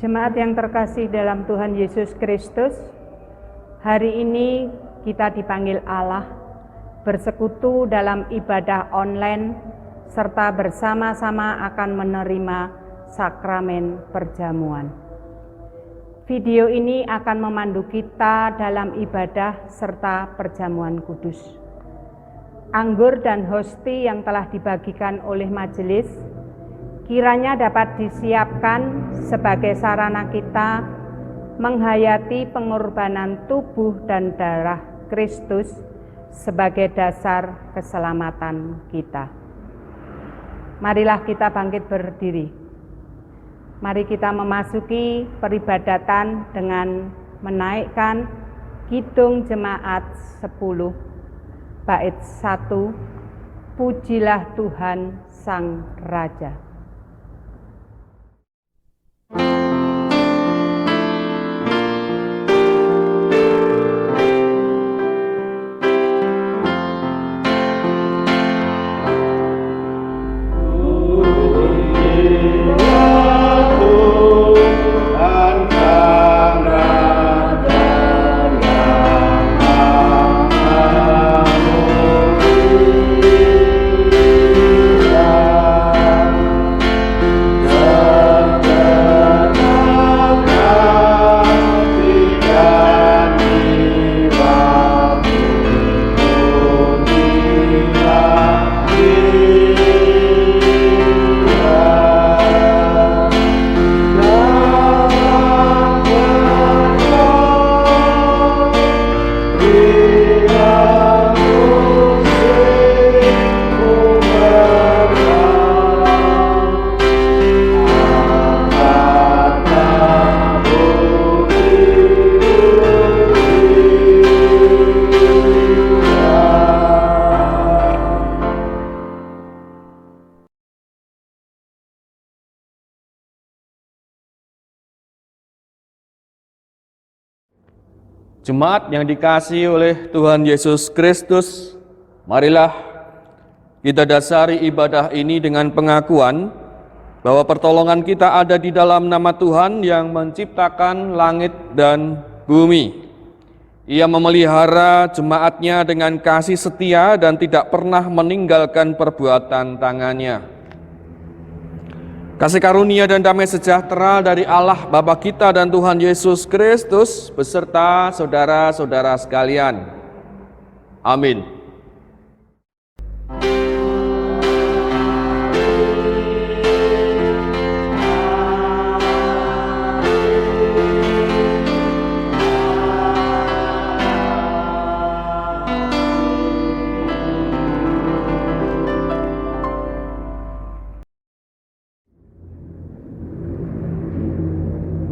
Jemaat yang terkasih dalam Tuhan Yesus Kristus, hari ini kita dipanggil Allah bersekutu dalam ibadah online serta bersama-sama akan menerima sakramen perjamuan. Video ini akan memandu kita dalam ibadah serta perjamuan kudus. Anggur dan hosti yang telah dibagikan oleh majelis kiranya dapat disiapkan sebagai sarana kita menghayati pengorbanan tubuh dan darah Kristus sebagai dasar keselamatan kita. Marilah kita bangkit berdiri. Mari kita memasuki peribadatan dengan menaikkan Kidung Jemaat 10, bait 1, Pujilah Tuhan Sang Raja. Jemaat yang dikasihi oleh Tuhan Yesus Kristus, marilah kita dasari ibadah ini dengan pengakuan bahwa pertolongan kita ada di dalam nama Tuhan yang menciptakan langit dan bumi. Ia memelihara jemaatnya dengan kasih setia dan tidak pernah meninggalkan perbuatan tangannya. Kasih karunia dan damai sejahtera dari Allah Bapa kita dan Tuhan Yesus Kristus beserta saudara-saudara sekalian. Amin.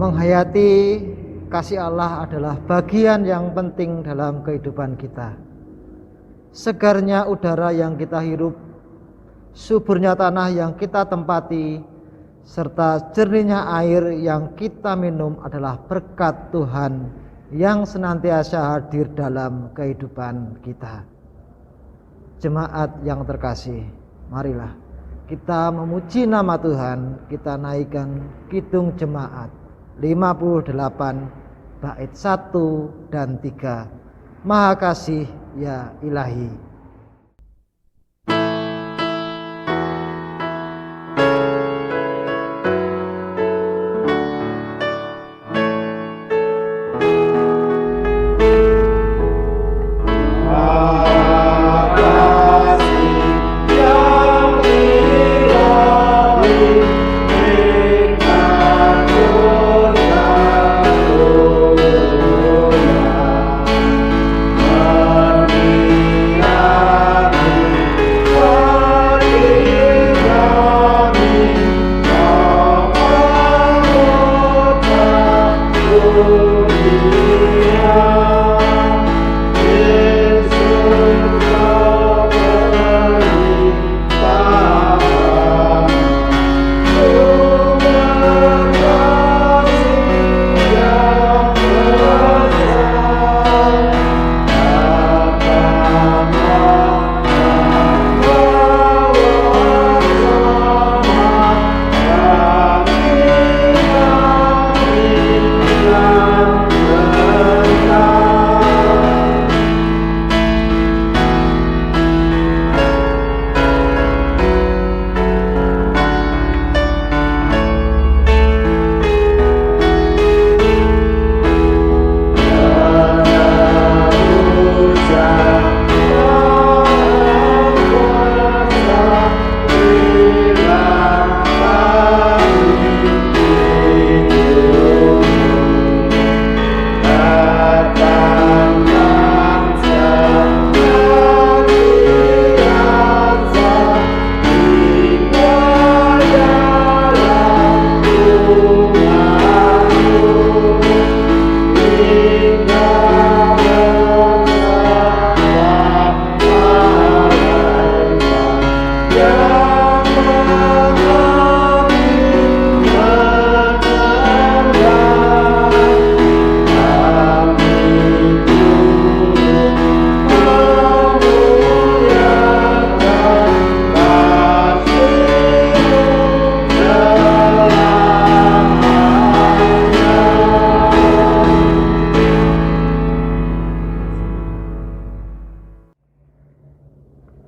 Menghayati kasih Allah adalah bagian yang penting dalam kehidupan kita. Segarnya udara yang kita hirup, suburnya tanah yang kita tempati, serta jernihnya air yang kita minum adalah berkat Tuhan yang senantiasa hadir dalam kehidupan kita. Jemaat yang terkasih, marilah kita memuji nama Tuhan, kita naikkan Kidung Jemaat 58 bait 1 dan 3. Maha Kasih ya Ilahi. Yeah.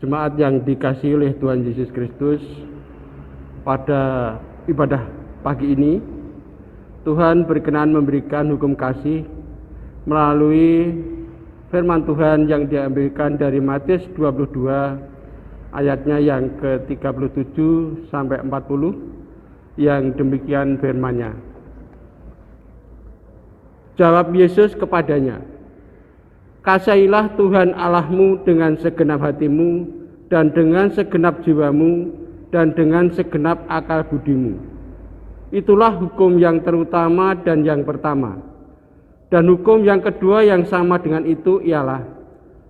Jemaat yang dikasihi oleh Tuhan Yesus Kristus, pada ibadah pagi ini Tuhan berkenan memberikan hukum kasih melalui firman Tuhan yang diambilkan dari Matius 22 ayatnya yang ke-37 sampai 40, yang demikian firman-Nya. Jawab Yesus kepadanya, "Kasihilah Tuhan Allahmu dengan segenap hatimu, dan dengan segenap jiwamu, dan dengan segenap akal budimu. Itulah hukum yang terutama dan yang pertama. Dan hukum yang kedua yang sama dengan itu ialah,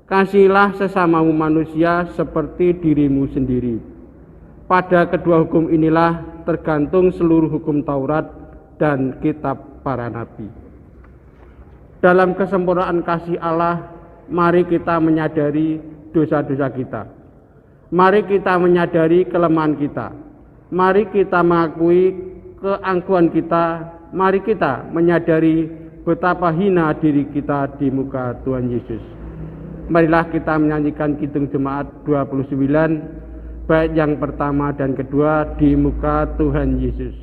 kasihilah sesamamu manusia seperti dirimu sendiri. Pada kedua hukum inilah tergantung seluruh hukum Taurat dan kitab para nabi." Dalam kesempurnaan kasih Allah, mari kita menyadari dosa-dosa kita. Mari kita menyadari kelemahan kita. Mari kita mengakui keangkuhan kita. Mari kita menyadari betapa hina diri kita di muka Tuhan Yesus. Marilah kita menyanyikan Kidung Jemaat 29, bait yang pertama dan kedua, di muka Tuhan Yesus.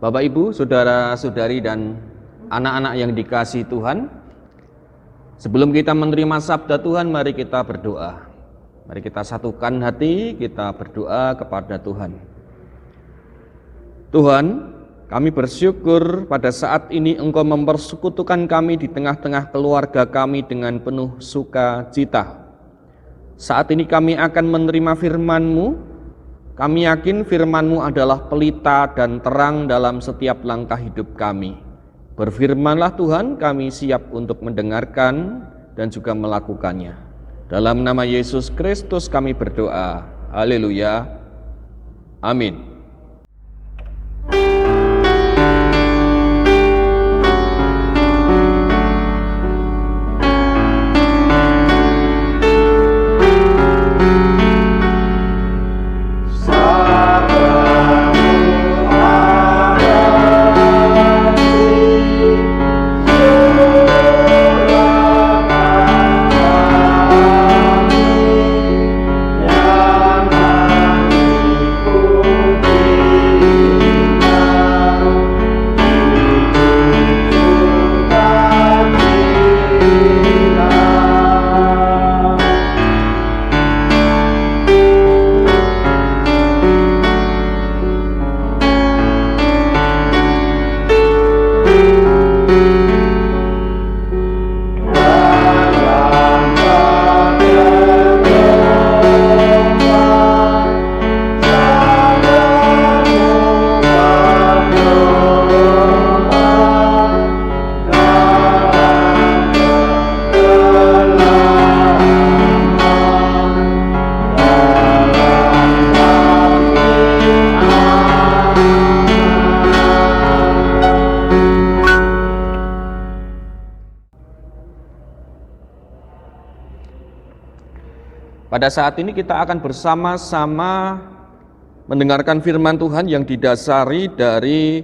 Bapak, Ibu, saudara-saudari, dan anak-anak yang dikasihi Tuhan, sebelum kita menerima sabda Tuhan, mari kita berdoa. Mari kita satukan hati, kita berdoa kepada Tuhan. Tuhan, kami bersyukur pada saat ini Engkau mempersekutukan kami di tengah-tengah keluarga kami dengan penuh sukacita. Saat ini kami akan menerima firman-Mu. Kami yakin firman-Mu adalah pelita dan terang dalam setiap langkah hidup kami. Berfirmanlah Tuhan, kami siap untuk mendengarkan dan juga melakukannya. Dalam nama Yesus Kristus kami berdoa. Haleluya. Amin. Yang Pada saat ini kita akan bersama-sama mendengarkan firman Tuhan yang didasari dari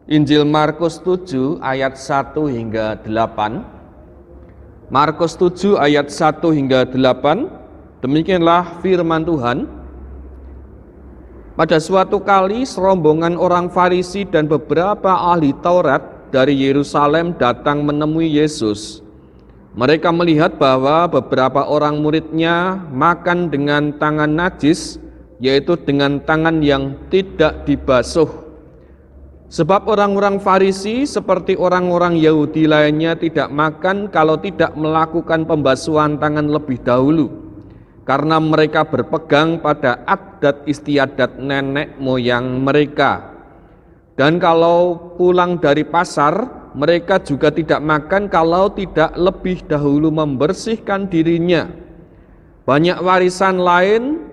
Injil Markus 7 ayat 1 hingga 8. Markus 7 ayat 1 hingga 8, demikianlah firman Tuhan. Pada suatu kali serombongan orang Farisi dan beberapa ahli Taurat dari Yerusalem datang menemui Yesus. Mereka melihat bahwa beberapa orang muridnya makan dengan tangan najis, yaitu dengan tangan yang tidak dibasuh. Sebab orang-orang Farisi seperti orang-orang Yahudi lainnya tidak makan kalau tidak melakukan pembasuhan tangan lebih dahulu, karena mereka berpegang pada adat istiadat nenek moyang mereka. Dan kalau pulang dari pasar, mereka juga tidak makan kalau tidak lebih dahulu membersihkan dirinya. Banyak warisan lain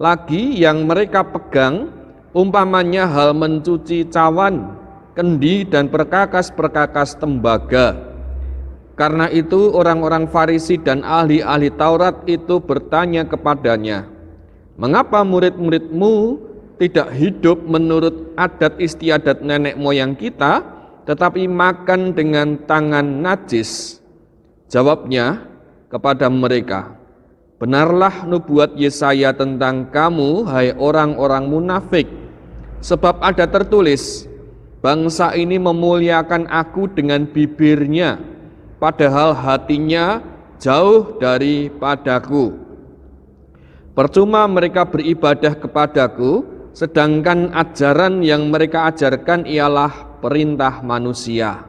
lagi yang mereka pegang, umpamanya hal mencuci cawan, kendi, dan perkakas-perkakas tembaga. Karena itu orang-orang Farisi dan ahli-ahli Taurat itu bertanya kepadanya, "Mengapa murid-muridmu tidak hidup menurut adat istiadat nenek moyang kita, tetapi makan dengan tangan najis?" Jawabnya kepada mereka, "Benarlah nubuat Yesaya tentang kamu, hai orang-orang munafik. Sebab ada tertulis, bangsa ini memuliakan aku dengan bibirnya, padahal hatinya jauh daripadaku. Percuma mereka beribadah kepadaku, sedangkan ajaran yang mereka ajarkan ialah perintah manusia.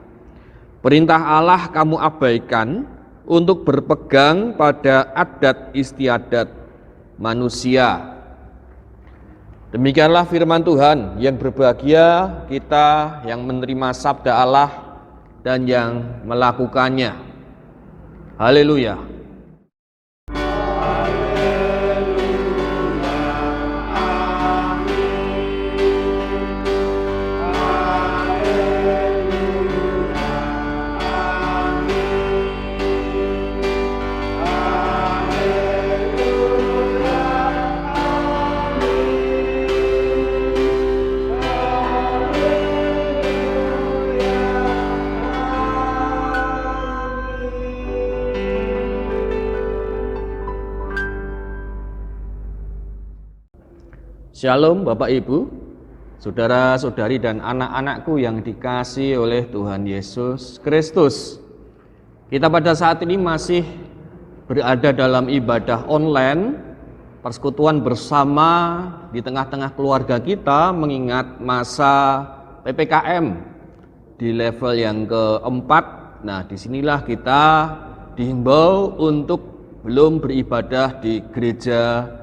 Perintah Allah kamu abaikan untuk berpegang pada adat istiadat manusia." Demikianlah firman Tuhan. Yang berbahagia kita yang menerima sabda Allah dan yang melakukannya. Haleluya. Shalom Bapak Ibu, saudara-saudari dan anak-anakku yang dikasihi oleh Tuhan Yesus Kristus. Kita pada saat ini masih berada dalam ibadah online, persekutuan bersama di tengah-tengah keluarga kita mengingat masa PPKM di level yang keempat. Nah, disinilah kita dihimbau untuk belum beribadah di gereja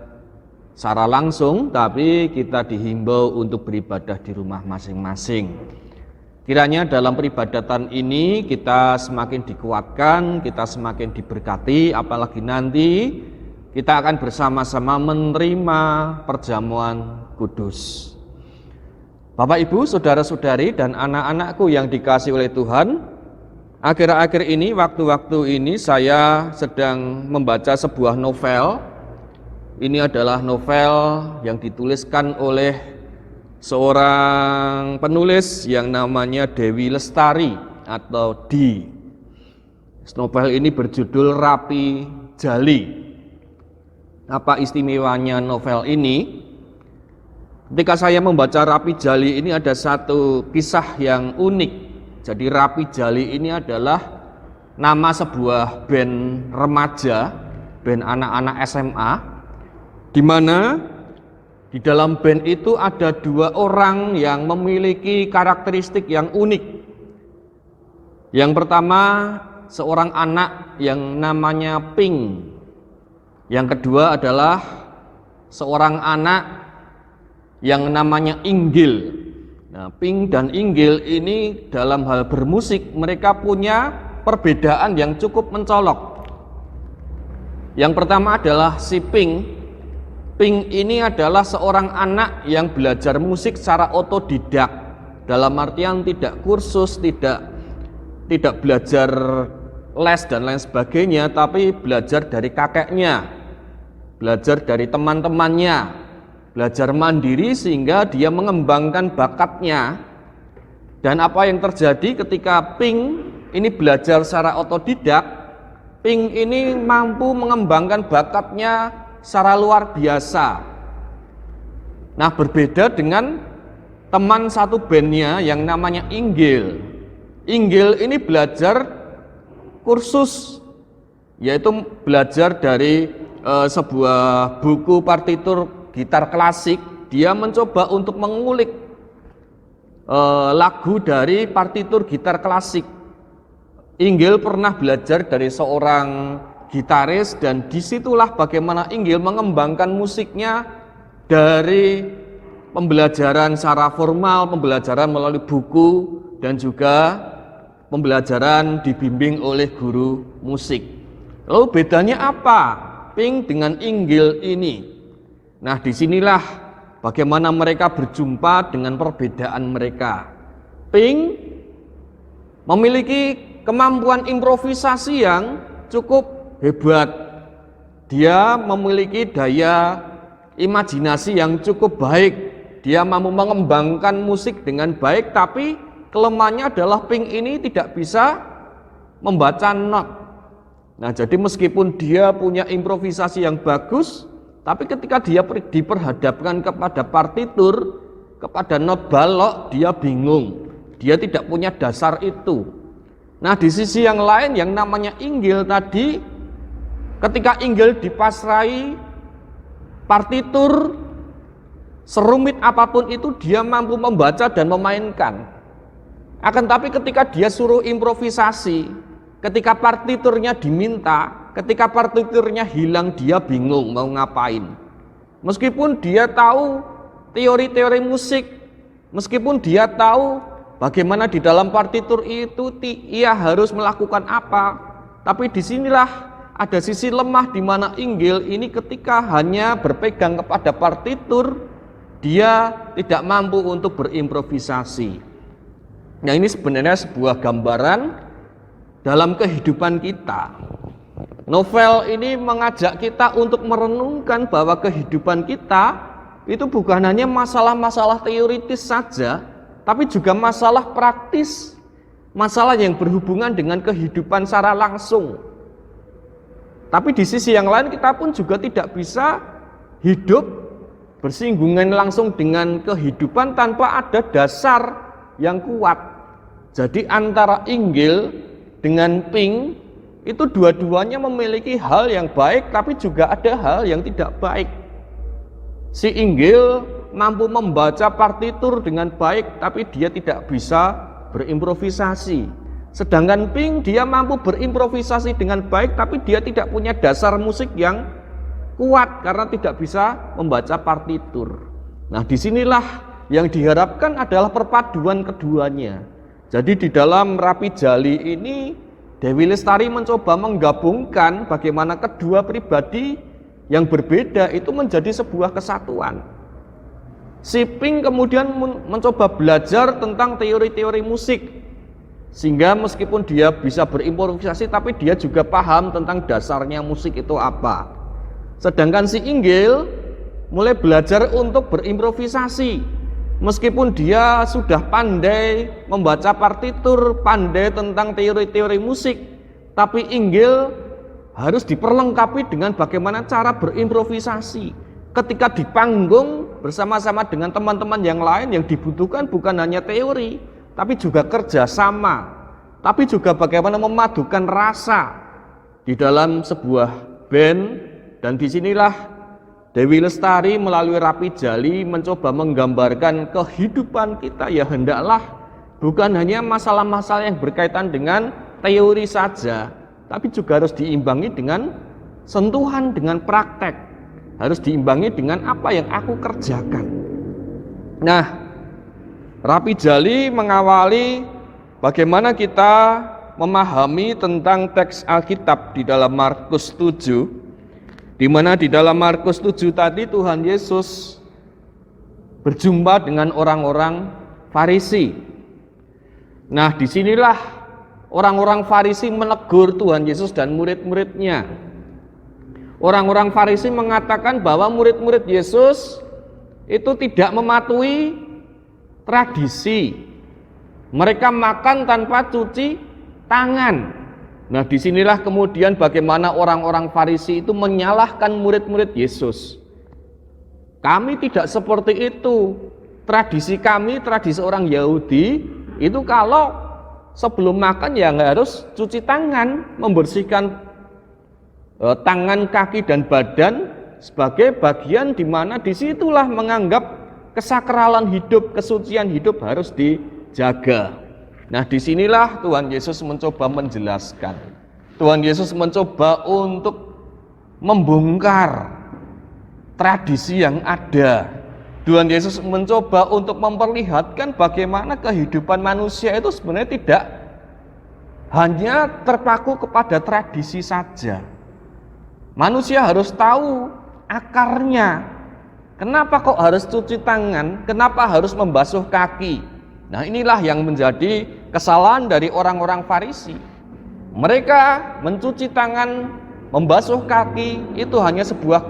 secara langsung, tapi kita dihimbau untuk beribadah di rumah masing-masing. Kiranya dalam peribadatan ini kita semakin dikuatkan, kita semakin diberkati, apalagi nanti kita akan bersama-sama menerima perjamuan kudus. Bapak Ibu, saudara-saudari dan anak-anakku yang dikasihi oleh Tuhan, akhir-akhir ini, waktu-waktu ini saya sedang membaca sebuah novel. Ini adalah novel yang dituliskan oleh seorang penulis yang namanya Dewi Lestari atau Di. Novel ini berjudul Rapi Jali. Apa istimewanya novel ini? Ketika saya membaca Rapi Jali ini ada satu kisah yang unik. Jadi Rapi Jali ini adalah nama sebuah band remaja, band anak-anak SMA, di mana di dalam band itu ada dua orang yang memiliki karakteristik yang unik. Yang pertama, seorang anak yang namanya Pink. Yang kedua adalah seorang anak yang namanya Inggil. Nah, Pink dan Inggil ini dalam hal bermusik mereka punya perbedaan yang cukup mencolok. Yang pertama adalah si Pink. Pink ini adalah seorang anak yang belajar musik secara otodidak, dalam artian tidak kursus, tidak belajar les dan lain sebagainya, tapi belajar dari kakeknya. belajar dari teman-temannya, belajar mandiri sehingga dia mengembangkan bakatnya. Dan apa yang terjadi ketika Pink ini belajar secara otodidak, Pink ini mampu mengembangkan bakatnya secara luar biasa. Nah, berbeda dengan teman satu bandnya yang namanya Inggil. Inggil ini belajar kursus, yaitu belajar dari sebuah buku partitur gitar klasik. Dia mencoba untuk mengulik lagu dari partitur gitar klasik. Inggil pernah belajar dari seorang gitaris, dan disitulah bagaimana Inggil mengembangkan musiknya dari pembelajaran secara formal, pembelajaran melalui buku, dan juga pembelajaran dibimbing oleh guru musik. Lalu bedanya apa Pink dengan Inggil ini? Nah, disinilah bagaimana mereka berjumpa dengan perbedaan mereka. Pink memiliki kemampuan improvisasi yang cukup hebat. Dia memiliki daya imajinasi yang cukup baik. Dia mampu mengembangkan musik dengan baik, tapi kelemahannya adalah Pink ini tidak bisa membaca not. Nah, jadi meskipun dia punya improvisasi yang bagus, tapi ketika dia diperhadapkan kepada partitur, kepada not balok, dia bingung. Dia tidak punya dasar itu. Nah, di sisi yang lain yang namanya Inggil tadi, ketika Inggil dipasrai partitur serumit apapun itu, dia mampu membaca dan memainkan. Akan tapi ketika dia suruh improvisasi, ketika partiturnya diminta, ketika partiturnya hilang, dia bingung mau ngapain. Meskipun dia tahu teori-teori musik, meskipun dia tahu bagaimana di dalam partitur itu ia harus melakukan apa, tapi disinilah ada sisi lemah di mana Inggil ini ketika hanya berpegang kepada partitur, dia tidak mampu untuk berimprovisasi. Nah, ini sebenarnya sebuah gambaran dalam kehidupan kita. Novel ini mengajak kita untuk merenungkan bahwa kehidupan kita itu bukan hanya masalah-masalah teoritis saja, tapi juga masalah praktis, masalah yang berhubungan dengan kehidupan secara langsung. Tapi di sisi yang lain kita pun juga tidak bisa hidup bersinggungan langsung dengan kehidupan tanpa ada dasar yang kuat. Jadi antara Inggil dengan Pink itu dua-duanya memiliki hal yang baik, tapi juga ada hal yang tidak baik. Si Inggil mampu membaca partitur dengan baik, tapi dia tidak bisa berimprovisasi. Sedangkan Pink dia mampu berimprovisasi dengan baik, tapi dia tidak punya dasar musik yang kuat karena tidak bisa membaca partitur. Nah, disinilah yang diharapkan adalah perpaduan keduanya. Jadi di dalam Rapi Jali ini Dewi Lestari mencoba menggabungkan bagaimana kedua pribadi yang berbeda itu menjadi sebuah kesatuan. Si Pink kemudian mencoba belajar tentang teori-teori musik, sehingga meskipun dia bisa berimprovisasi, tapi dia juga paham tentang dasarnya musik itu apa. Sedangkan si Inggil mulai belajar untuk berimprovisasi. Meskipun dia sudah pandai membaca partitur, pandai tentang teori-teori musik, tapi Inggil harus diperlengkapi dengan bagaimana cara berimprovisasi. Ketika di panggung bersama-sama dengan teman-teman yang lain, yang dibutuhkan bukan hanya teori, tapi juga kerjasama, tapi juga bagaimana memadukan rasa di dalam sebuah band. Dan disinilah Dewi Lestari melalui Rapi Jali mencoba menggambarkan kehidupan kita, ya hendaklah bukan hanya masalah-masalah yang berkaitan dengan teori saja, tapi juga harus diimbangi dengan sentuhan, dengan praktek, harus diimbangi dengan apa yang aku kerjakan. Nah, Rapi Jali mengawali bagaimana kita memahami tentang teks Alkitab di dalam Markus 7, di mana di dalam Markus 7 tadi Tuhan Yesus berjumpa dengan orang-orang Farisi. Nah, disinilah orang-orang Farisi menegur Tuhan Yesus dan murid-muridnya. Orang-orang Farisi mengatakan bahwa murid-murid Yesus itu tidak mematuhi tradisi. Mereka makan tanpa cuci tangan. Nah, disinilah kemudian bagaimana orang-orang Farisi itu menyalahkan murid-murid Yesus. Kami tidak seperti itu. Tradisi kami, tradisi orang Yahudi, itu kalau sebelum makan ya nggak harus cuci tangan, membersihkan tangan, kaki, dan badan sebagai bagian di mana disitulah menganggap kesakralan hidup, kesucian hidup harus dijaga. Nah, disinilah Tuhan Yesus mencoba menjelaskan. Tuhan Yesus mencoba untuk membongkar tradisi yang ada. Tuhan Yesus mencoba untuk memperlihatkan bagaimana kehidupan manusia itu sebenarnya tidak hanya terpaku kepada tradisi saja. Manusia harus tahu akarnya. Kenapa kok harus cuci tangan? Kenapa harus membasuh kaki? Nah, inilah yang menjadi kesalahan dari orang-orang Farisi. Mereka mencuci tangan, membasuh kaki itu hanya sebuah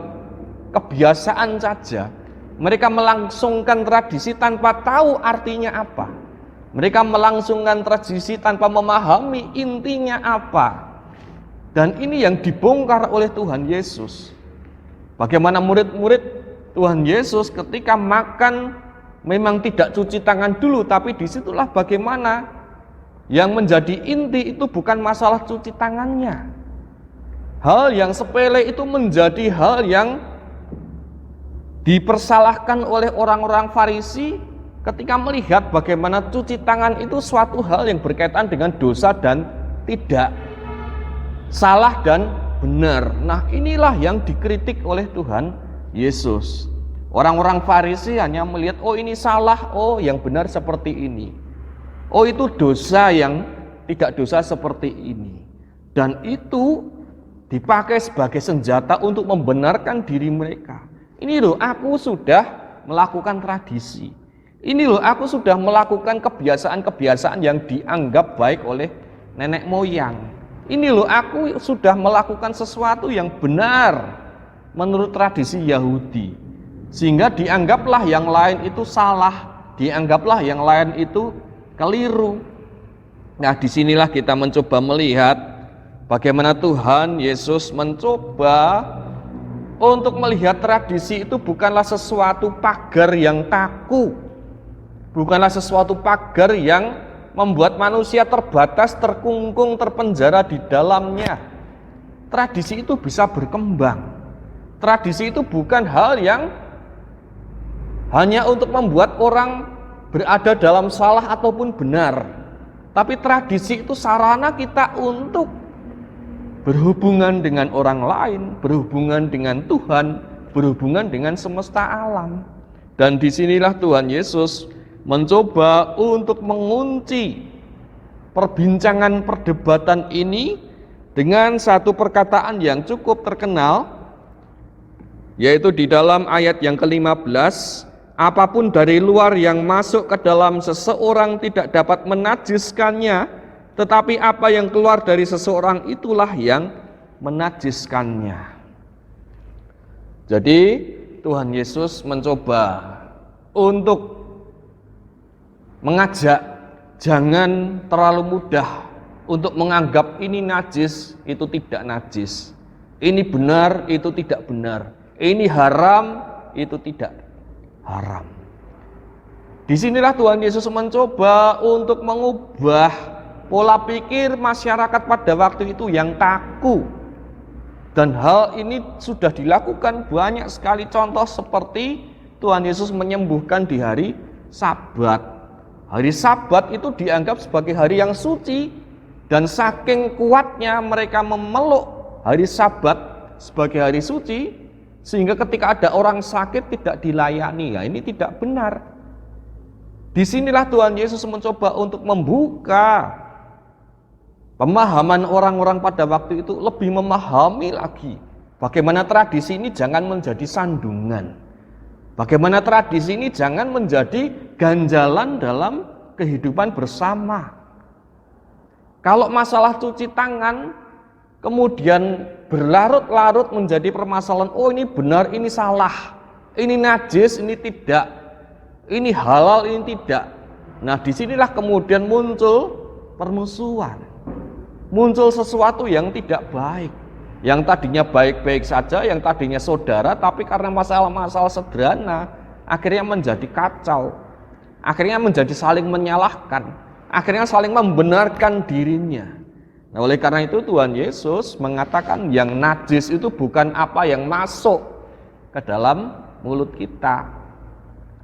kebiasaan saja. Mereka melangsungkan tradisi tanpa tahu artinya apa. Mereka melangsungkan tradisi tanpa memahami intinya apa. Dan ini yang dibongkar oleh Tuhan Yesus. Bagaimana murid-murid Tuhan Yesus ketika makan memang tidak cuci tangan dulu, tapi disitulah bagaimana yang menjadi inti itu bukan masalah cuci tangannya. Hal yang sepele itu menjadi hal yang dipersalahkan oleh orang-orang Farisi ketika melihat bagaimana cuci tangan itu suatu hal yang berkaitan dengan dosa dan tidak, salah dan benar. Nah, inilah yang dikritik oleh Tuhan Yesus. Orang-orang Farisi hanya melihat, oh ini salah, oh yang benar seperti ini. Oh itu dosa yang tidak dosa seperti ini. Dan itu dipakai sebagai senjata untuk membenarkan diri mereka. Ini loh, aku sudah melakukan tradisi. Ini loh, aku sudah melakukan kebiasaan-kebiasaan yang dianggap baik oleh nenek moyang. Ini loh, aku sudah melakukan sesuatu yang benar menurut tradisi Yahudi. Sehingga dianggaplah yang lain itu salah, dianggaplah yang lain itu keliru. Nah, disinilah kita mencoba melihat bagaimana Tuhan Yesus mencoba untuk melihat tradisi itu bukanlah sesuatu pagar yang kaku, bukanlah sesuatu pagar yang membuat manusia terbatas, terkungkung, terpenjara di dalamnya. Tradisi itu bisa berkembang. Tradisi itu bukan hal yang hanya untuk membuat orang berada dalam salah ataupun benar. Tapi tradisi itu sarana kita untuk berhubungan dengan orang lain, berhubungan dengan Tuhan, berhubungan dengan semesta alam. Dan disinilah Tuhan Yesus mencoba untuk mengunci perbincangan perdebatan ini dengan satu perkataan yang cukup terkenal, yaitu di dalam ayat yang ke-15, apapun dari luar yang masuk ke dalam seseorang tidak dapat menajiskannya, tetapi apa yang keluar dari seseorang itulah yang menajiskannya. Jadi Tuhan Yesus mencoba untuk mengajak jangan terlalu mudah untuk menganggap ini najis, itu tidak najis. Ini benar, itu tidak benar. Ini haram, itu tidak haram. Disinilah Tuhan Yesus mencoba untuk mengubah pola pikir masyarakat pada waktu itu yang kaku. Dan hal ini sudah dilakukan banyak sekali contoh, seperti Tuhan Yesus menyembuhkan di hari Sabat. Hari Sabat itu dianggap sebagai hari yang suci, dan saking kuatnya mereka memeluk hari Sabat sebagai hari suci, sehingga ketika ada orang sakit tidak dilayani. Ya, ini tidak benar. Disinilah Tuhan Yesus mencoba untuk membuka pemahaman orang-orang pada waktu itu, lebih memahami lagi bagaimana tradisi ini jangan menjadi sandungan. Bagaimana tradisi ini jangan menjadi ganjalan dalam kehidupan bersama. Kalau masalah cuci tangan, kemudian berlarut-larut menjadi permasalahan, oh ini benar, ini salah, ini najis, ini tidak, ini halal, ini tidak. Nah, disinilah kemudian muncul permusuhan, muncul sesuatu yang tidak baik. Yang tadinya baik-baik saja, yang tadinya saudara, tapi karena masalah-masalah sederhana, akhirnya menjadi kacau, akhirnya menjadi saling menyalahkan, akhirnya saling membenarkan dirinya. Nah, oleh karena itu Tuhan Yesus mengatakan yang najis itu bukan apa yang masuk ke dalam mulut kita.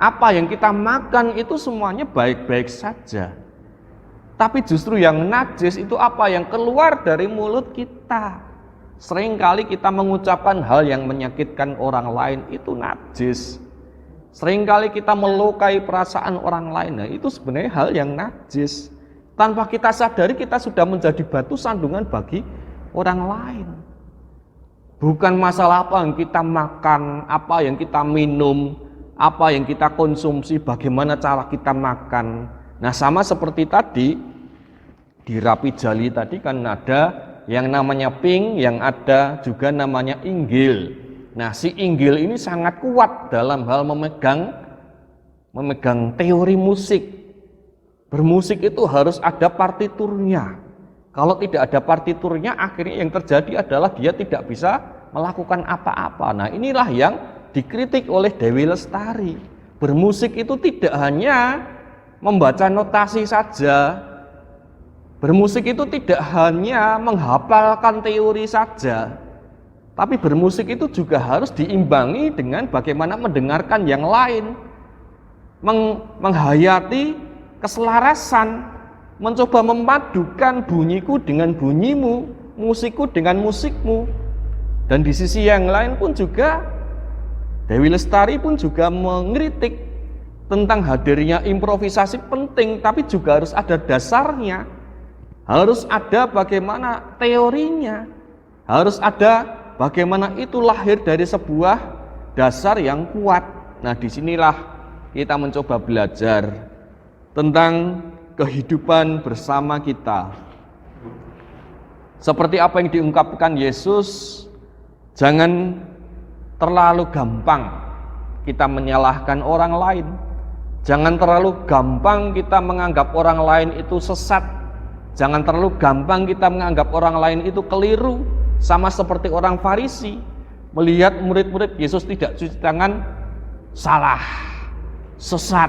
Apa yang kita makan itu semuanya baik-baik saja. Tapi justru yang najis itu apa yang keluar dari mulut kita. Seringkali kita mengucapkan hal yang menyakitkan orang lain, itu najis. Seringkali kita melukai perasaan orang lain, nah itu sebenarnya hal yang najis. Tanpa kita sadari kita sudah menjadi batu sandungan bagi orang lain. Bukan masalah apa yang kita makan, apa yang kita minum, apa yang kita konsumsi, bagaimana cara kita makan. Nah, sama seperti tadi di Rapi Jali tadi kan ada yang namanya pink, yang ada juga namanya inggil. Nah, si inggil ini sangat kuat dalam hal memegang teori musik. Bermusik itu harus ada partiturnya. Kalau tidak ada partiturnya, akhirnya yang terjadi adalah dia tidak bisa melakukan apa-apa. Nah, inilah yang dikritik oleh Dewi Lestari. Bermusik itu tidak hanya membaca notasi saja. Bermusik itu tidak hanya menghafalkan teori saja, tapi bermusik itu juga harus diimbangi dengan bagaimana mendengarkan yang lain, menghayati keselarasan, mencoba memadukan bunyiku dengan bunyimu, musikku dengan musikmu. Dan di sisi yang lain pun juga Dewi Lestari pun juga mengkritik tentang hadirnya improvisasi penting, tapi juga harus ada dasarnya. Harus ada bagaimana teorinya, harus ada bagaimana itu lahir dari sebuah dasar yang kuat. Nah, disinilah kita mencoba belajar tentang kehidupan bersama kita. Seperti apa yang diungkapkan Yesus, jangan terlalu gampang kita menyalahkan orang lain. Jangan terlalu gampang kita menganggap orang lain itu sesat. Jangan terlalu gampang kita menganggap orang lain itu keliru, sama seperti orang Farisi melihat murid-murid Yesus tidak cuci tangan, salah, sesat,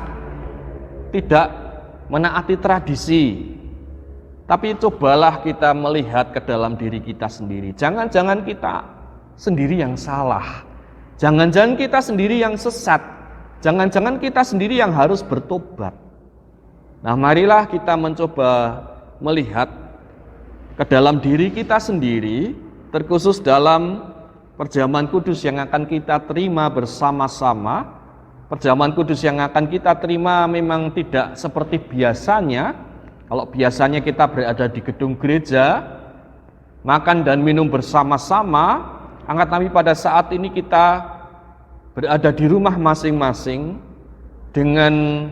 tidak menaati tradisi. Tapi cobalah kita melihat ke dalam diri kita sendiri. Jangan-jangan kita sendiri yang salah, jangan-jangan kita sendiri yang sesat, jangan-jangan kita sendiri yang harus bertobat. Nah, marilah kita mencoba melihat ke dalam diri kita sendiri, terkhusus dalam perjamuan kudus yang akan kita terima bersama-sama. Perjamuan kudus yang akan kita terima memang tidak seperti biasanya. Kalau biasanya kita berada di gedung gereja, makan dan minum bersama-sama, tapi pada saat ini kita berada di rumah masing-masing dengan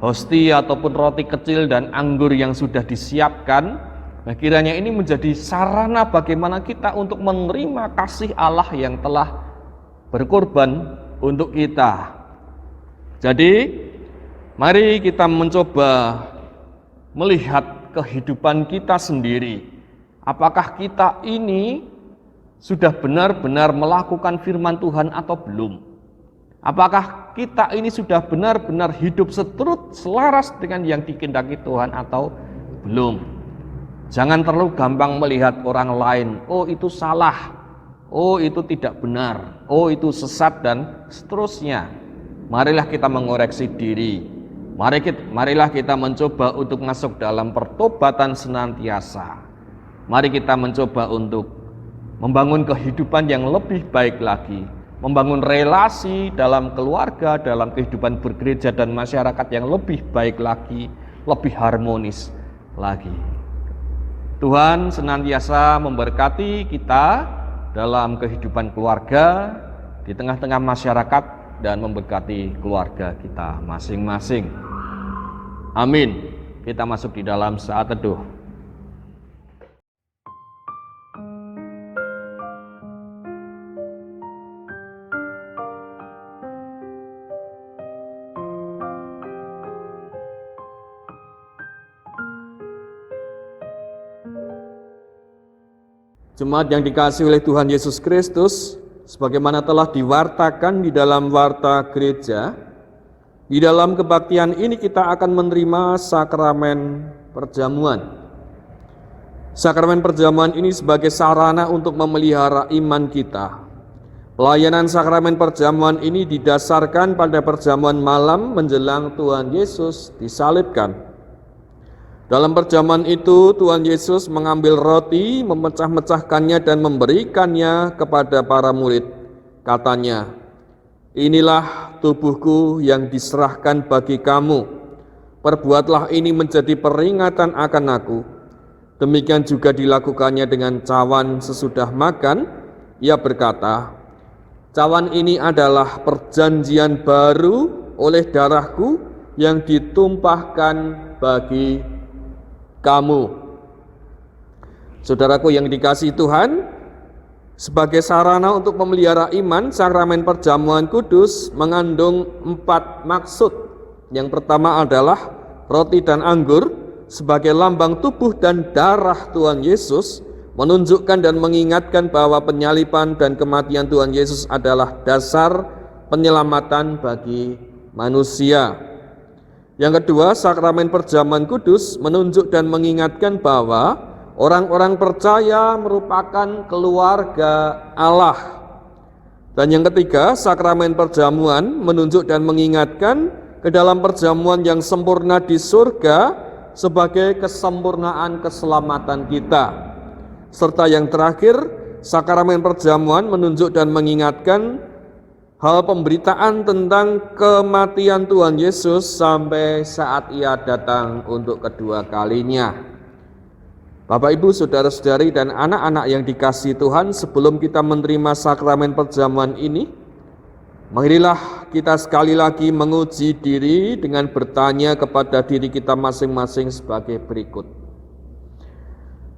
hosti ataupun roti kecil dan anggur yang sudah disiapkan. Nah, kiranya ini menjadi sarana bagaimana kita untuk menerima kasih Allah yang telah berkorban untuk kita. Jadi, mari kita mencoba melihat kehidupan kita sendiri. Apakah kita ini sudah benar-benar melakukan firman Tuhan atau belum? Apakah kita ini sudah benar-benar hidup seturut selaras dengan yang dikehendaki Tuhan atau belum? Jangan terlalu gampang melihat orang lain, oh itu salah, oh itu tidak benar, oh itu sesat dan seterusnya. Marilah kita mengoreksi diri. Marilah kita mencoba untuk masuk dalam pertobatan senantiasa. Mari kita mencoba untuk membangun kehidupan yang lebih baik lagi, membangun relasi dalam keluarga, dalam kehidupan bergereja dan masyarakat yang lebih baik lagi, lebih harmonis lagi. Tuhan senantiasa memberkati kita dalam kehidupan keluarga, di tengah-tengah masyarakat, dan memberkati keluarga kita masing-masing. Amin. Kita masuk di dalam saat teduh. Jemaat yang dikasihi oleh Tuhan Yesus Kristus, sebagaimana telah diwartakan di dalam warta gereja, di dalam kebaktian ini kita akan menerima sakramen perjamuan. Sakramen perjamuan ini sebagai sarana untuk memelihara iman kita. Pelayanan sakramen perjamuan ini didasarkan pada perjamuan malam menjelang Tuhan Yesus disalibkan. Dalam perjamuan itu, Tuhan Yesus mengambil roti, memecah-mecahkannya dan memberikannya kepada para murid. Katanya, "Inilah tubuhku yang diserahkan bagi kamu. Perbuatlah ini menjadi peringatan akan aku." Demikian juga dilakukannya dengan cawan sesudah makan. Ia berkata, "Cawan ini adalah perjanjian baru oleh darahku yang ditumpahkan bagi kamu." Saudaraku yang dikasihi Tuhan, sebagai sarana untuk memelihara iman, sakramen perjamuan kudus mengandung 4 maksud. Yang pertama adalah roti dan anggur sebagai lambang tubuh dan darah Tuhan Yesus, menunjukkan dan mengingatkan bahwa penyaliban dan kematian Tuhan Yesus adalah dasar penyelamatan bagi manusia. Yang kedua, sakramen perjamuan kudus menunjuk dan mengingatkan bahwa orang-orang percaya merupakan keluarga Allah. Dan yang ketiga, sakramen perjamuan menunjuk dan mengingatkan ke dalam perjamuan yang sempurna di surga sebagai kesempurnaan keselamatan kita. Serta yang terakhir, sakramen perjamuan menunjuk dan mengingatkan hal pemberitaan tentang kematian Tuhan Yesus sampai saat Ia datang untuk kedua kalinya. Bapak, Ibu, saudara-saudari, dan anak-anak yang dikasihi Tuhan, sebelum kita menerima sakramen perjamuan ini, marilah kita sekali lagi menguji diri dengan bertanya kepada diri kita masing-masing sebagai berikut.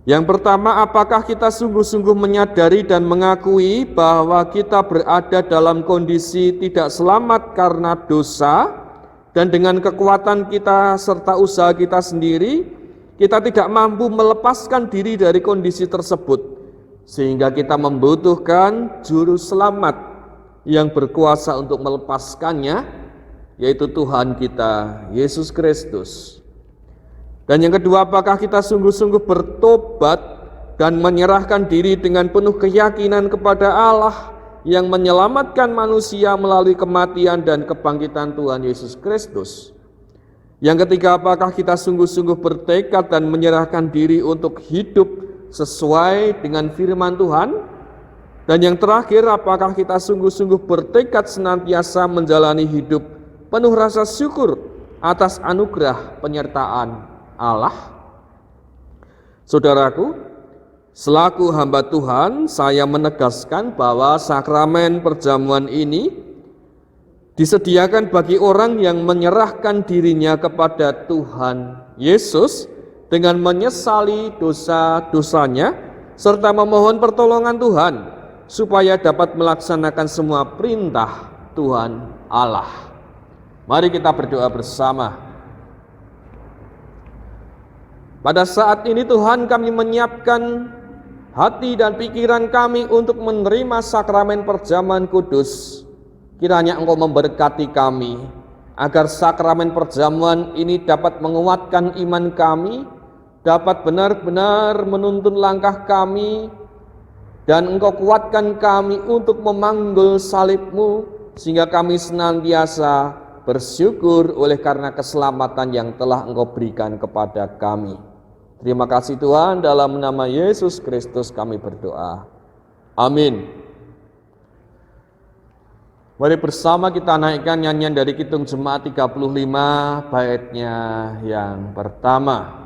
Yang pertama, apakah kita sungguh-sungguh menyadari dan mengakui bahwa kita berada dalam kondisi tidak selamat karena dosa, dan dengan kekuatan kita serta usaha kita sendiri, kita tidak mampu melepaskan diri dari kondisi tersebut, sehingga kita membutuhkan juru selamat yang berkuasa untuk melepaskannya, yaitu Tuhan kita, Yesus Kristus. Dan yang kedua, apakah kita sungguh-sungguh bertobat dan menyerahkan diri dengan penuh keyakinan kepada Allah yang menyelamatkan manusia melalui kematian dan kebangkitan Tuhan Yesus Kristus. Yang ketiga, apakah kita sungguh-sungguh bertekad dan menyerahkan diri untuk hidup sesuai dengan firman Tuhan? Dan yang terakhir, apakah kita sungguh-sungguh bertekad senantiasa menjalani hidup penuh rasa syukur atas anugerah penyertaan Allah? Saudaraku, selaku hamba Tuhan, saya menegaskan bahwa sakramen perjamuan ini disediakan bagi orang yang menyerahkan dirinya kepada Tuhan Yesus dengan menyesali dosa-dosanya serta memohon pertolongan Tuhan supaya dapat melaksanakan semua perintah Tuhan Allah. Mari kita berdoa bersama. Pada saat ini Tuhan, kami menyiapkan hati dan pikiran kami untuk menerima sakramen perjamuan kudus. Kiranya Engkau memberkati kami, agar sakramen perjamuan ini dapat menguatkan iman kami, dapat benar-benar menuntun langkah kami, dan Engkau kuatkan kami untuk memanggul salib-Mu, sehingga kami senantiasa bersyukur oleh karena keselamatan yang telah Engkau berikan kepada kami. Terima kasih Tuhan, dalam nama Yesus Kristus kami berdoa. Amin. Mari bersama kita naikkan nyanyian dari Kidung Jemaat 35, baitnya yang pertama.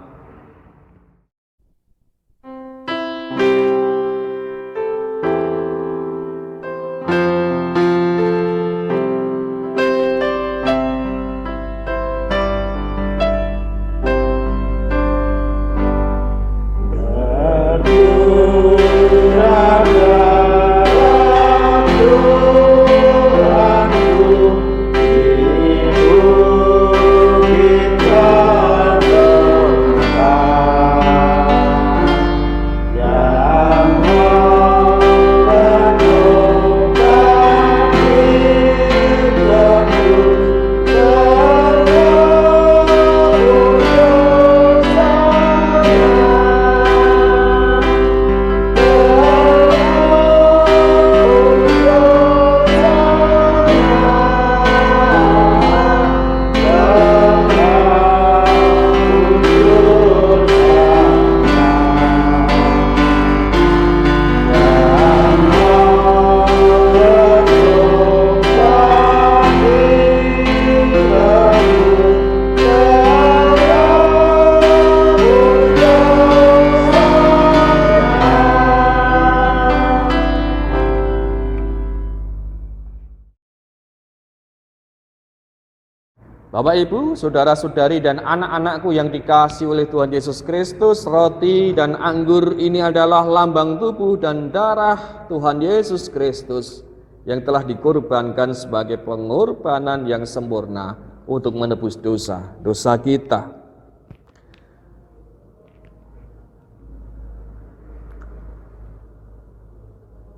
Bapak, Ibu, saudara-saudari dan anak-anakku yang dikasihi oleh Tuhan Yesus Kristus, roti dan anggur ini adalah lambang tubuh dan darah Tuhan Yesus Kristus yang telah dikorbankan sebagai pengorbanan yang sempurna untuk menebus dosa kita.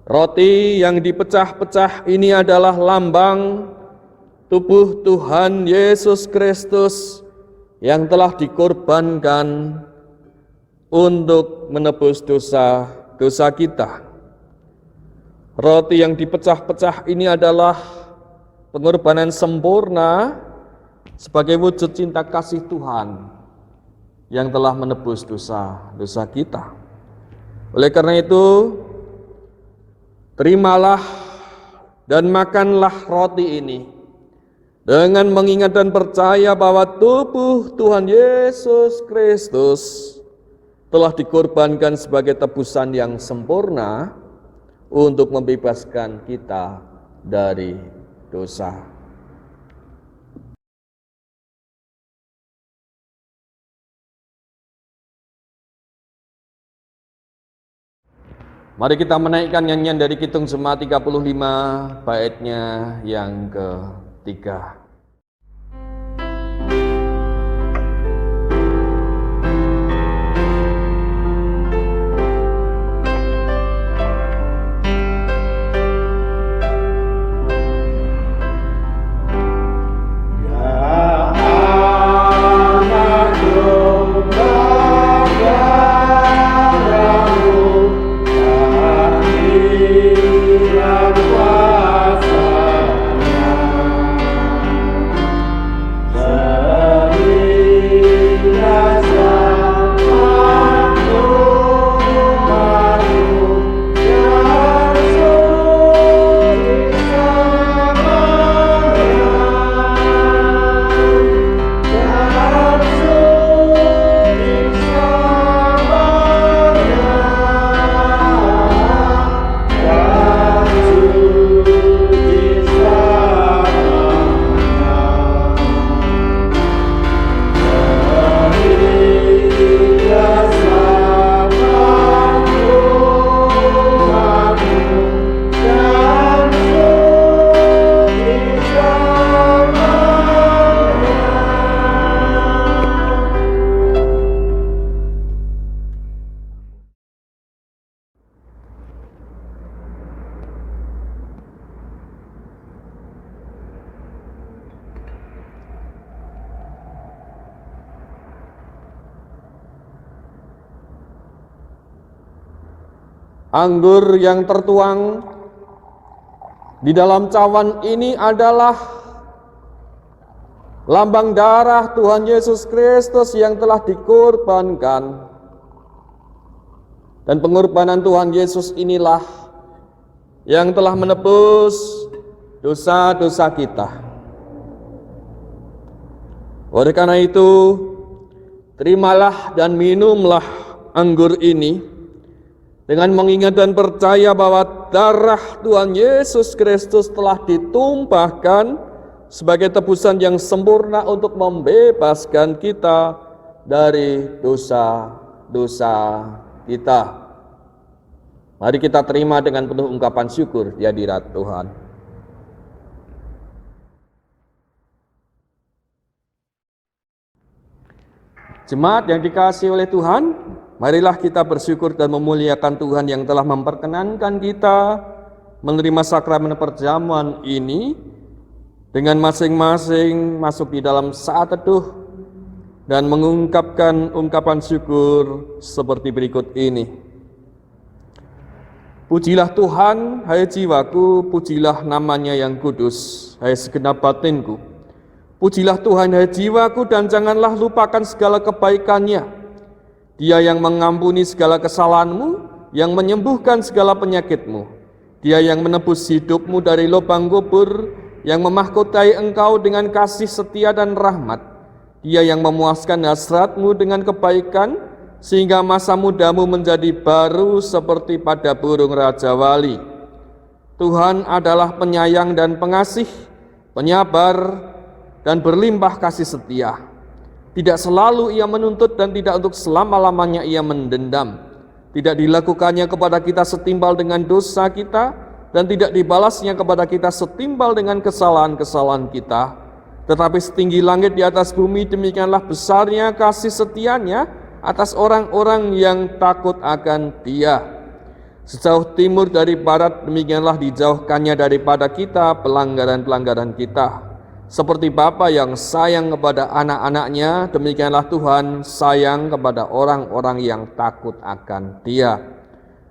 Roti yang dipecah-pecah ini adalah lambang tubuh Tuhan Yesus Kristus yang telah dikorbankan untuk menebus dosa kita. Roti yang dipecah-pecah ini adalah pengorbanan sempurna sebagai wujud cinta kasih Tuhan yang telah menebus dosa kita. Oleh karena itu, terimalah dan makanlah roti ini dengan mengingat dan percaya bahwa tubuh Tuhan Yesus Kristus telah dikorbankan sebagai tebusan yang sempurna untuk membebaskan kita dari dosa. Mari kita menaikkan nyanyian dari Kidung Jemaat 35 baitnya yang ketiga. Anggur yang tertuang di dalam cawan ini adalah lambang darah Tuhan Yesus Kristus yang telah dikorbankan. Dan pengorbanan Tuhan Yesus inilah yang telah menebus dosa-dosa kita. Oleh karena itu, terimalah dan minumlah anggur ini dengan mengingat dan percaya bahwa darah Tuhan Yesus Kristus telah ditumpahkan sebagai tebusan yang sempurna untuk membebaskan kita dari dosa-dosa kita. Mari kita terima dengan penuh ungkapan syukur di hadirat Tuhan. Jemaat yang dikasihi oleh Tuhan, marilah kita bersyukur dan memuliakan Tuhan yang telah memperkenankan kita menerima sakramen perjamuan ini dengan masing-masing masuk di dalam saat teduh dan mengungkapkan ungkapan syukur seperti berikut ini. Pujilah Tuhan, hai jiwaku, pujilah namanya yang kudus, hai segenap batinku. Pujilah Tuhan, hai jiwaku, dan janganlah lupakan segala kebaikannya. Dia yang mengampuni segala kesalahanmu, yang menyembuhkan segala penyakitmu. Dia yang menebus hidupmu dari lubang kubur, yang memahkotai engkau dengan kasih setia dan rahmat. Dia yang memuaskan hasratmu dengan kebaikan, sehingga masa mudamu menjadi baru seperti pada burung raja wali. Tuhan adalah penyayang dan pengasih, penyabar, dan berlimpah kasih setia. Tidak selalu ia menuntut dan tidak untuk selama-lamanya ia mendendam. Tidak dilakukannya kepada kita setimpal dengan dosa kita, dan tidak dibalasnya kepada kita setimpal dengan kesalahan-kesalahan kita. Tetapi setinggi langit di atas bumi, demikianlah besarnya kasih setianya atas orang-orang yang takut akan Dia. Sejauh timur dari barat, demikianlah dijauhkannya daripada kita pelanggaran-pelanggaran kita. Seperti Bapa yang sayang kepada anak-anaknya, demikianlah Tuhan sayang kepada orang-orang yang takut akan Dia.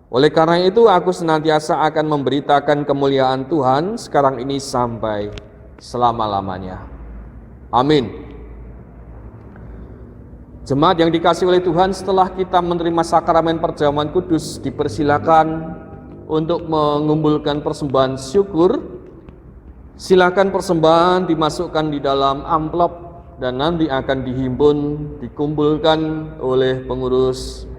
Oleh karena itu, aku senantiasa akan memberitakan kemuliaan Tuhan sekarang ini sampai selama-lamanya. Amin. Jemaat yang dikasihi oleh Tuhan, setelah kita menerima sakramen perjamuan kudus, dipersilakan untuk mengumpulkan persembahan syukur. Silakan persembahan dimasukkan di dalam amplop dan nanti akan dihimpun, dikumpulkan oleh pengurus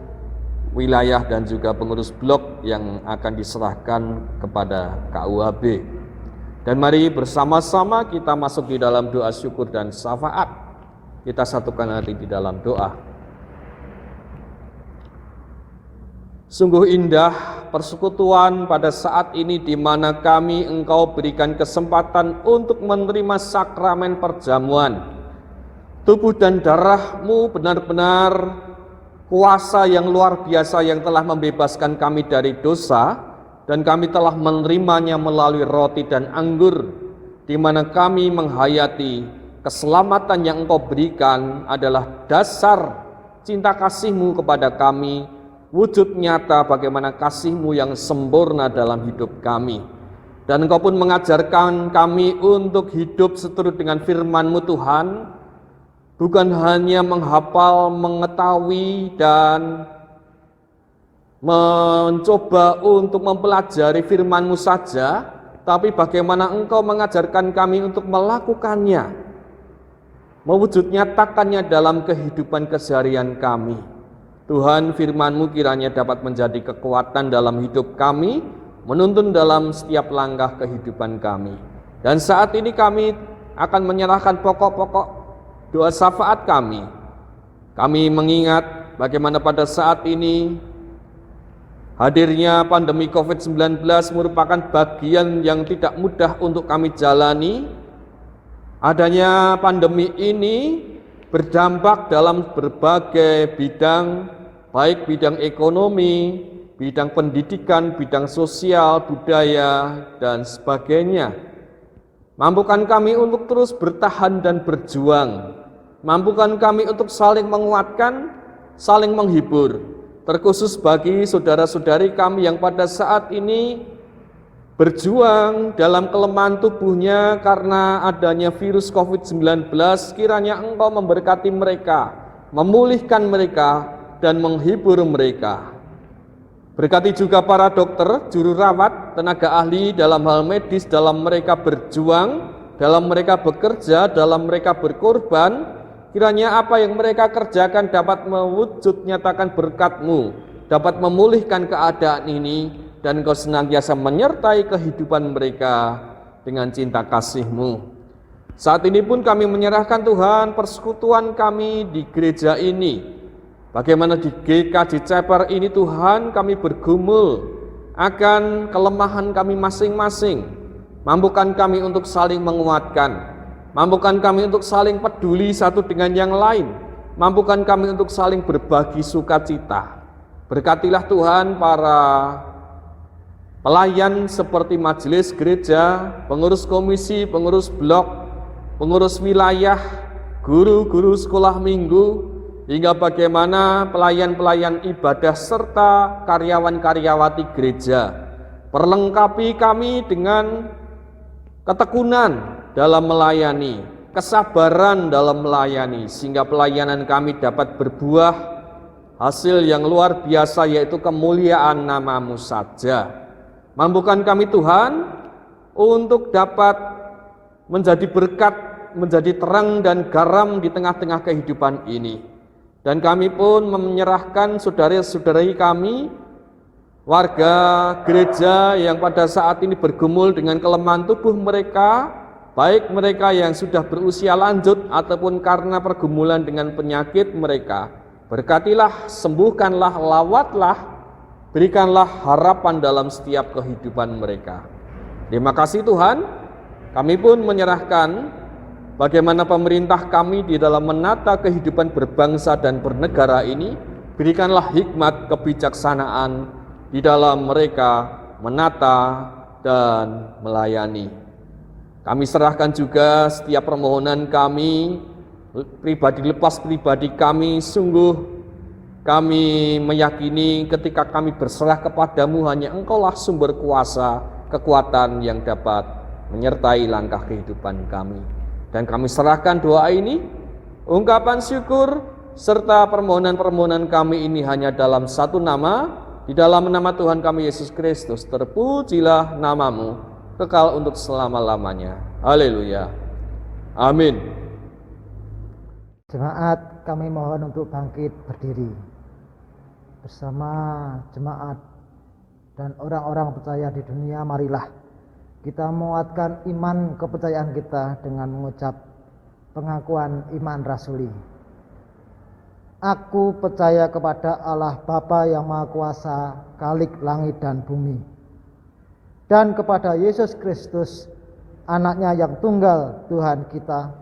wilayah dan juga pengurus blok yang akan diserahkan kepada KUHB. Dan mari bersama-sama kita masuk di dalam doa syukur dan syafaat. Kita satukan hati di dalam doa. Sungguh indah persekutuan pada saat ini di mana kami Engkau berikan kesempatan untuk menerima sakramen perjamuan. Tubuh dan darah-Mu benar-benar kuasa yang luar biasa yang telah membebaskan kami dari dosa, dan kami telah menerimanya melalui roti dan anggur, di mana kami menghayati keselamatan yang Engkau berikan adalah dasar cinta kasih-Mu kepada kami, wujud nyata bagaimana kasih-Mu yang sempurna dalam hidup kami. Dan Engkau pun mengajarkan kami untuk hidup seturut dengan firman-Mu Tuhan, bukan hanya menghafal, mengetahui, dan mencoba untuk mempelajari firman-Mu saja, tapi bagaimana Engkau mengajarkan kami untuk melakukannya, mewujud nyatakannya dalam kehidupan keseharian kami. Tuhan, firman-Mu kiranya dapat menjadi kekuatan dalam hidup kami, menuntun dalam setiap langkah kehidupan kami. Dan saat ini kami akan menyerahkan pokok-pokok doa syafaat kami. Kami mengingat bagaimana pada saat ini hadirnya pandemi COVID-19 merupakan bagian yang tidak mudah untuk kami jalani. Adanya pandemi ini berdampak dalam berbagai bidang, baik bidang ekonomi, bidang pendidikan, bidang sosial, budaya, dan sebagainya. Mampukan kami untuk terus bertahan dan berjuang. Mampukan kami untuk saling menguatkan, saling menghibur. Terkhusus bagi saudara-saudari kami yang pada saat ini berjuang dalam kelemahan tubuhnya karena adanya virus COVID-19, kiranya Engkau memberkati mereka, memulihkan mereka, dan menghibur mereka. Berkati juga para dokter, juru rawat, tenaga ahli dalam hal medis, dalam mereka berjuang, dalam mereka bekerja, dalam mereka berkorban. Kiranya apa yang mereka kerjakan dapat mewujud nyatakan berkat-Mu, dapat memulihkan keadaan ini, dan Engkau senantiasa menyertai kehidupan mereka dengan cinta kasih-Mu. Saat ini pun kami menyerahkan Tuhan persekutuan kami di gereja ini. Bagaimana di GKJ Ceper ini Tuhan kami bergumul akan kelemahan kami masing-masing. Mampukan kami untuk saling menguatkan. Mampukan kami untuk saling peduli satu dengan yang lain. Mampukan kami untuk saling berbagi sukacita. Berkatilah Tuhan para pelayan seperti majelis gereja, pengurus komisi, pengurus blok, pengurus wilayah, guru-guru sekolah minggu, hingga bagaimana pelayan-pelayan ibadah serta karyawan-karyawati gereja. Perlengkapi kami dengan ketekunan dalam melayani, kesabaran dalam melayani, sehingga pelayanan kami dapat berbuah hasil yang luar biasa, yaitu kemuliaan nama-Mu saja. Mampukan kami Tuhan untuk dapat menjadi berkat, menjadi terang dan garam di tengah-tengah kehidupan ini. Dan kami pun menyerahkan saudara-saudari kami, warga gereja yang pada saat ini bergumul dengan kelemahan tubuh mereka, baik mereka yang sudah berusia lanjut ataupun karena pergumulan dengan penyakit mereka. Berkatilah, sembuhkanlah, lawatlah, berikanlah harapan dalam setiap kehidupan mereka. Terima kasih Tuhan, kami pun menyerahkan bagaimana pemerintah kami di dalam menata kehidupan berbangsa dan bernegara ini. Berikanlah hikmat kebijaksanaan di dalam mereka menata dan melayani. Kami serahkan juga setiap permohonan kami, pribadi lepas pribadi kami, sungguh kami meyakini ketika kami berserah kepadamu, hanya Engkaulah sumber kuasa, kekuatan yang dapat menyertai langkah kehidupan kami. Dan kami serahkan doa ini, ungkapan syukur, serta permohonan-permohonan kami ini hanya dalam satu nama, di dalam nama Tuhan kami Yesus Kristus. Terpujilah namamu, kekal untuk selama-lamanya. Haleluya. Amin. Jemaat, kami mohon untuk bangkit berdiri bersama jemaat dan orang-orang percaya di dunia. Marilah kita menguatkan iman kepercayaan kita dengan mengucap pengakuan iman rasuli. Aku percaya kepada Allah Bapa yang Maha Kuasa, Khalik langit dan bumi, dan kepada Yesus Kristus, anaknya yang tunggal Tuhan kita,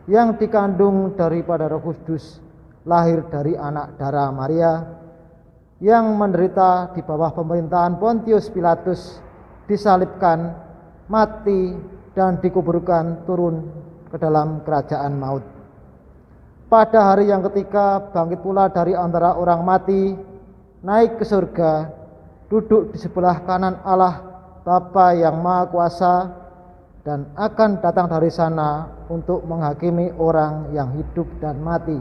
yang dikandung daripada Roh Kudus, lahir dari anak darah Maria, yang menderita di bawah pemerintahan Pontius Pilatus, disalibkan, mati, dan dikuburkan, turun ke dalam kerajaan maut. Pada hari yang ketiga bangkit pula dari antara orang mati, naik ke surga, duduk di sebelah kanan Allah Bapa yang Maha Kuasa, dan akan datang dari sana untuk menghakimi orang yang hidup dan mati.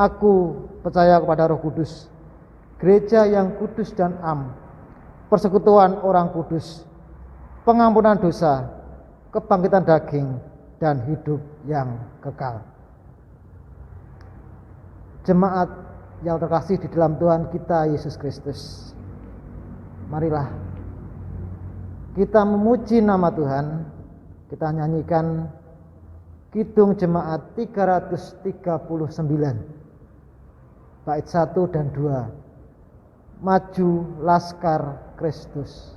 Aku percaya kepada Roh Kudus, gereja yang kudus dan am, persekutuan orang kudus, pengampunan dosa, kebangkitan daging, dan hidup yang kekal. Jemaat yang terkasih di dalam Tuhan kita Yesus Kristus, marilah kita memuji nama Tuhan. Kita nyanyikan Kidung Jemaat 339 bait 1 dan 2. Maju Laskar Kristus.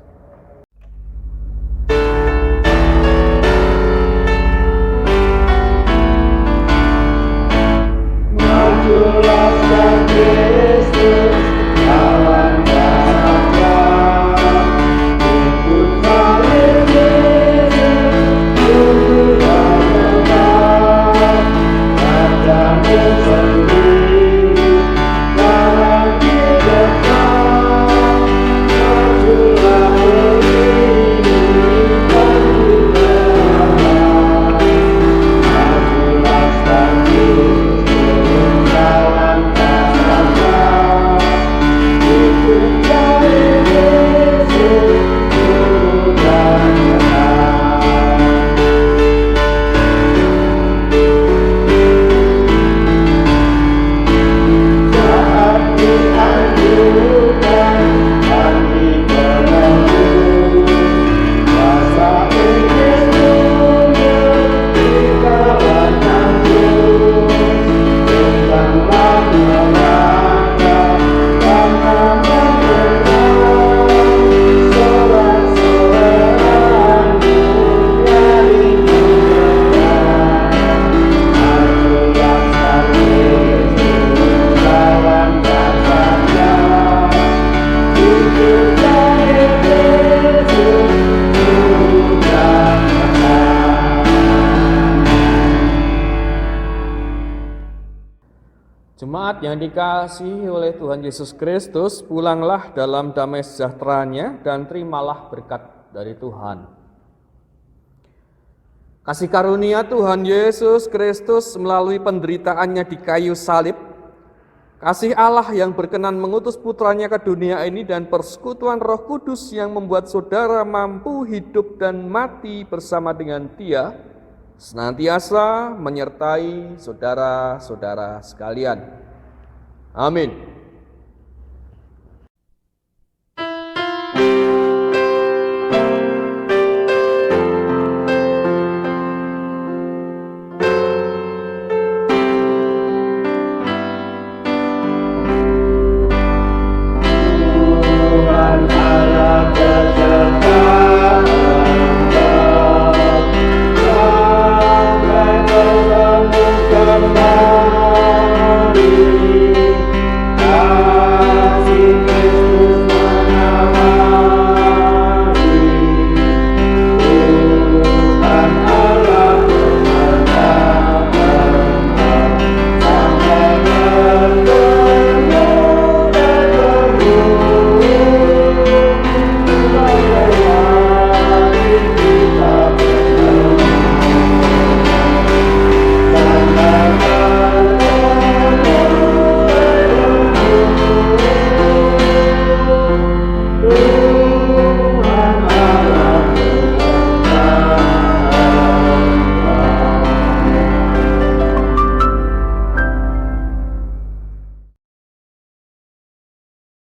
Maju Laskar Kristus, lawan darahnya, ikut salib Yesus, tubuh dan lepas, rajamu sendiri, dalam hidupkan, majulah ini, majulah, maju Laskar Kristus, turun dalam kasarnya, ikut salib Yesus, tubuh dan lepas. Saat dianjurkan dan dibelenggu, kuasa Injil mundur di kawan tangguh. Tentanglah melangkah karena mengenal sorak-sorai dari kemuliaan. Maju Laskar Kristus, lawan dasarnya, ikut salib Yesus, tubuh dan lepas. Jemaat yang dikasihi oleh Tuhan Yesus Kristus, pulanglah dalam damai sejahtera-Nya dan terimalah berkat dari Tuhan. Kasih karunia Tuhan Yesus Kristus melalui penderitaannya di kayu salib, kasih Allah yang berkenan mengutus putranya ke dunia ini, dan persekutuan Roh Kudus yang membuat saudara mampu hidup dan mati bersama dengan Dia, senantiasa menyertai saudara-saudara sekalian. Amin.